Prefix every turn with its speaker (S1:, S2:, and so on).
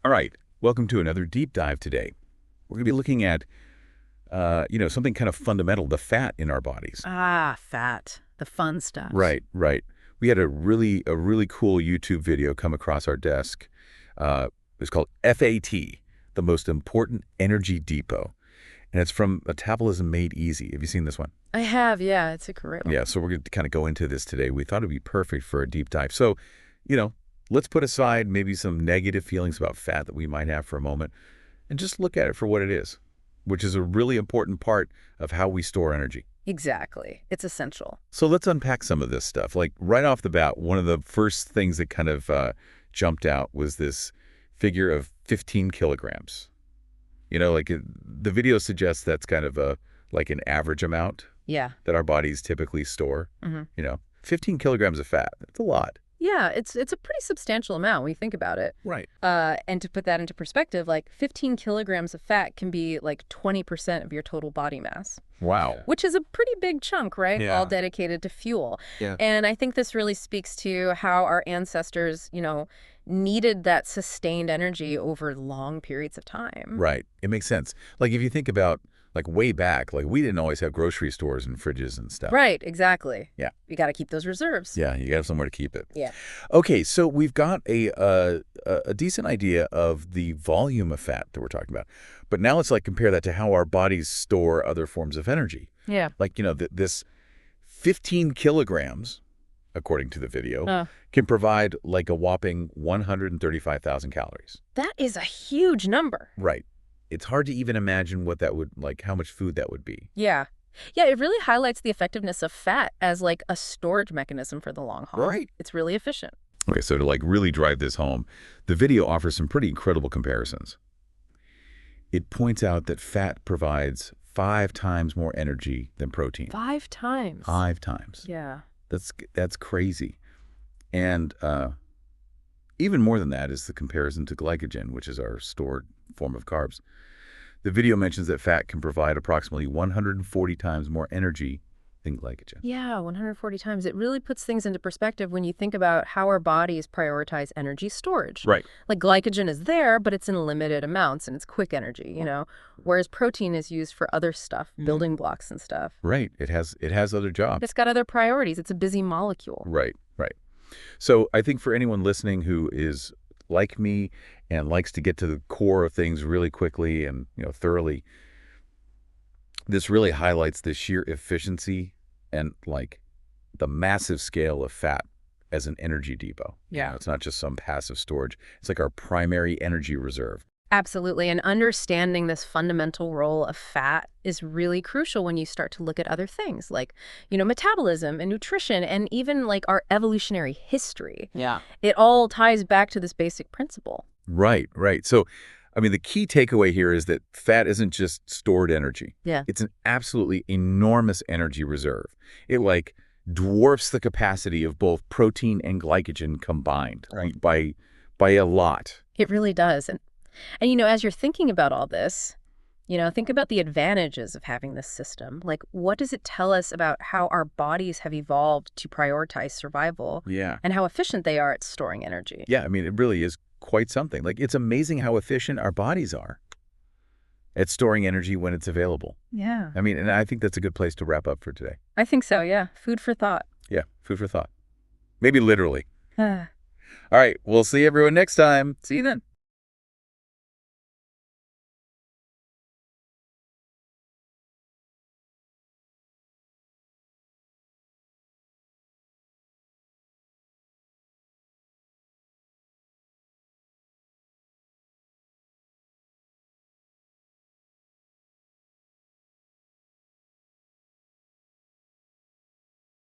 S1: All right, welcome to another deep dive today. We're going to be looking at, something kind of fundamental, the fat in our bodies.
S2: Ah, fat. The fun stuff.
S1: Right. We had a really cool YouTube video come across our desk. It's called FAT, the most important energy depot. And it's from Metabolism Made Easy. Have you seen this one?
S2: I have, yeah. It's a great one.
S1: Yeah, so we're going to kind of go into this today. We thought it'd be perfect for a deep dive. So, let's put aside maybe some negative feelings about fat that we might have for a moment and just look at it for what it is, which is a really important part of how we store energy.
S2: Exactly. It's essential.
S1: So let's unpack some of this stuff. Like right off the bat, one of the first things that kind of jumped out was this figure of 15 kilograms. The video suggests that's kind of like an average amount that our bodies typically store. 15 kilograms of fat, that's a lot.
S2: Yeah, it's a pretty substantial amount when you think about it.
S1: Right.
S2: And to put that into perspective, like 15 kilograms of fat can be like 20% of your total body mass.
S1: Wow.
S2: Which is a pretty big chunk, right?
S1: Yeah.
S2: All dedicated to fuel.
S1: Yeah.
S2: And I think this really speaks to how our ancestors, needed that sustained energy over long periods of time.
S1: Right. It makes sense. Like if you think about like way back, like we didn't always have grocery stores and fridges and stuff.
S2: Right, exactly.
S1: Yeah.
S2: You got to keep those reserves.
S1: Yeah, you got to have somewhere to keep it.
S2: Yeah.
S1: Okay, so we've got a decent idea of the volume of fat that we're talking about. But now let's like compare that to how our bodies store other forms of energy.
S2: Yeah.
S1: Like, this 15 kilograms, according to the video, can provide like a whopping 135,000 calories.
S2: That is a huge number.
S1: Right. It's hard to even imagine what that would, like how much food that would be.
S2: Yeah. Yeah, it really highlights the effectiveness of fat as like a storage mechanism for the long haul.
S1: Right.
S2: It's really efficient.
S1: Okay, so to like really drive this home, the video offers some pretty incredible comparisons. It points out that fat provides 5 times more energy than protein.
S2: 5 times.
S1: 5 times.
S2: Yeah.
S1: That's crazy. And even more than that is the comparison to glycogen, which is our stored form of carbs. The video mentions that fat can provide approximately 140 times more energy than glycogen.
S2: Yeah, 140 times. It really puts things into perspective when you think about how our bodies prioritize energy storage.
S1: Right.
S2: Like glycogen is there, but it's in limited amounts and it's quick energy, whereas protein is used for other stuff, building blocks and stuff.
S1: Right. It has other jobs.
S2: It's got other priorities. It's a busy molecule.
S1: Right. So I think for anyone listening who is like me and likes to get to the core of things really quickly and thoroughly, this really highlights the sheer efficiency and like the massive scale of fat as an energy depot.
S2: Yeah.
S1: It's not just some passive storage. It's like our primary energy reserve.
S2: Absolutely. And understanding this fundamental role of fat is really crucial when you start to look at other things like, metabolism and nutrition and even like our evolutionary history.
S1: Yeah.
S2: It all ties back to this basic principle.
S1: Right. So, the key takeaway here is that fat isn't just stored energy.
S2: Yeah.
S1: It's an absolutely enormous energy reserve. It like dwarfs the capacity of both protein and glycogen combined, right? By a lot.
S2: It really does. And as you're thinking about all this, think about the advantages of having this system. Like, what does it tell us about how our bodies have evolved to prioritize survival?
S1: Yeah.
S2: And how efficient they are at storing energy?
S1: Yeah, it really is quite something. Like, it's amazing how efficient our bodies are at storing energy when it's available.
S2: Yeah.
S1: And I think that's a good place to wrap up for today.
S2: I think so, yeah. Food for thought.
S1: Yeah, food for thought. Maybe literally.
S2: Ah.
S1: All right, we'll see everyone next time.
S2: See you then.